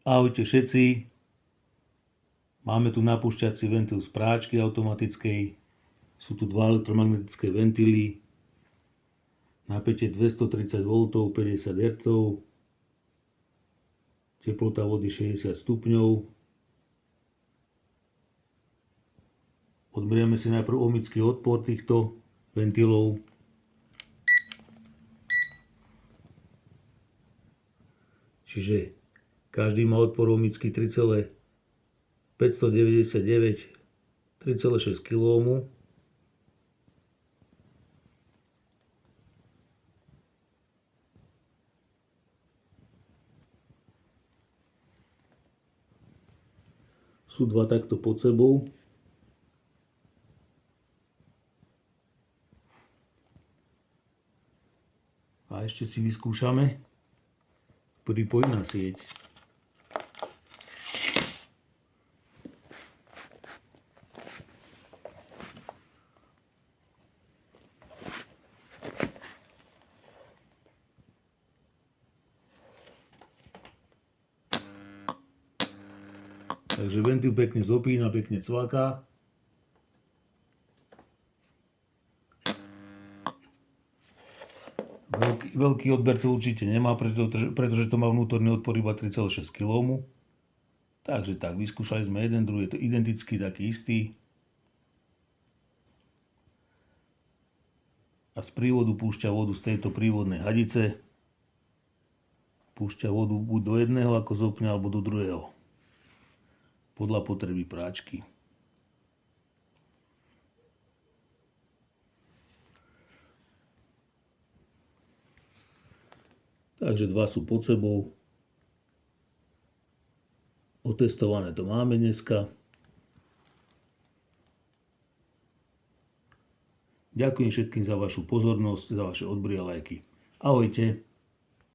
Ahojte všetci. Máme tu napúšťací ventil z práčky automatickej. Sú tu dva elektromagnetické ventily. Napätie 230 V, 50 Hz. Teplota vody 60 stupňov. Odmeriame si najprv ohmický odpor týchto ventilov. Čiže každý má odpor ohmický 3,599, 3,6 kΩ. Sú dva takto pod sebou. A ešte si vyskúšame pripojiť na sieť. Takže ventil pekne zopína, pekne cvaká. Veľký odber to určite nemá, pretože to má vnútorný odpor iba 3,6 kΩ. Takže tak, vyskúšali sme jeden, druhý, je to identický, taký istý. A z prívodu púšťa vodu z tejto prívodnej hadice. Púšťa vodu buď do jedného ako zopňa, alebo do druhého. Podľa potreby práčky. Takže dva sú pod sebou. Otestované to máme dneska. Ďakujem všetkým za vašu pozornosť, za vaše odbery a lajky. Ahojte.